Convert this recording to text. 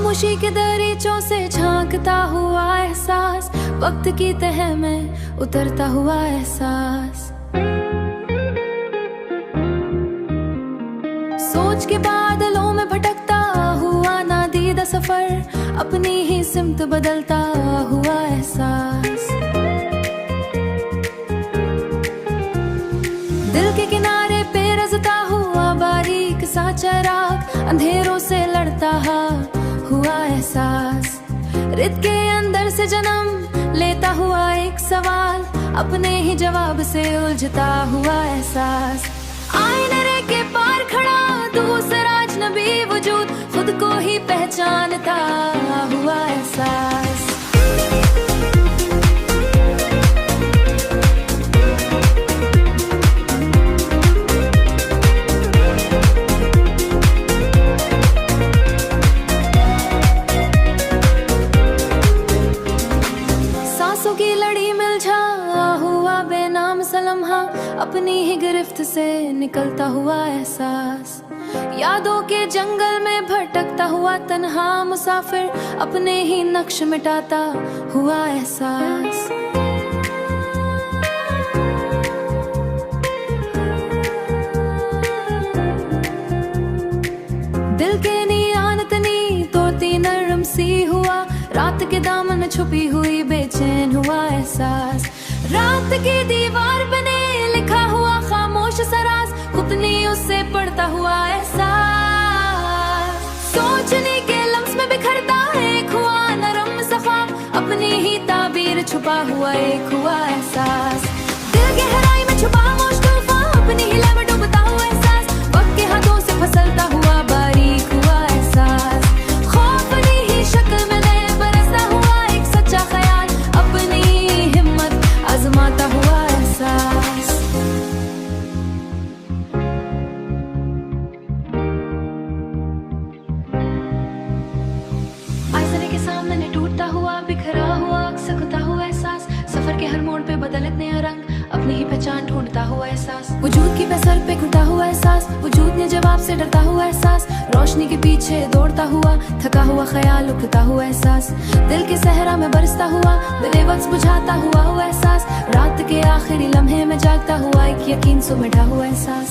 खामोशी के दरीचों से झांकता हुआ एहसास, वक्त की तह में उतरता हुआ एहसास। सोच के बादलों में भटकता हुआ नादीदा सफर, अपनी ही सिमत बदलता हुआ एहसास। दिल के किनारे पे रजता हुआ बारीक सा चराग, अंधेरों से लड़ता हुआ एहसास। रित के अंदर से जन्म लेता हुआ एक सवाल, अपने ही जवाब से उलझता हुआ एहसास। आईने के पार खड़ा दूसरा अजनबी वजूद, खुद को ही पहचानता हुआ एहसास। सांसों की लड़ी मिलझा हुआ बेनाम सलम्हा, अपनी ही गिरफ्त से निकलता हुआ एहसास। यादों के जंगल में भटकता हुआ तन्हा मुसाफिर, अपने ही नक्श मिटाता हुआ एहसास। दिल के नियान तनी तोती नरम सी हुआ, रात के दामन में छुपी हुई बेचैन हुआ एहसास। रात की दीवार बने लिखा हुआ खामोश सराज, उतनी उससे पढ़ता हुआ एहसास। सोचने के लम्स में बिखरता एक हुआ नरम सा ख्वाब, अपनी ही ताबीर छुपा हुआ एक हुआ एहसास। दिल गहराई में छुपा मौज तूफान, अपनी ही लय में डूबता हुआ एहसास। वक्त के हाथों से फिसलता हुआ बारीक हुआ एहसास। खौफ नहीं ही शक्ल में बरसता हुआ एक सच्चा ख्याल, अपनी हिम्मत आजमाता हुआ एहसास। आईने के सामने टूटता हुआ बिखरा हुआ सकता हुआ एहसास। सफर के हर मोड़ पे बदलत नया रंग, अपनी ही पहचान ढूंढता हुआ एहसास। वजूद की बेसर पे घुटा हुआ एहसास, वजूद ने जवाब से डरता हुआ एहसास। रोशनी के पीछे दौड़ता हुआ थका हुआ ख्याल, उठता हुआ एहसास। दिल के सहरा में बरसता हुआ बेवक्त बुझाता हुआ एहसास। रात के आखिरी लम्हे में जागता हुआ एक यकीन सो मिटा हुआ एहसास।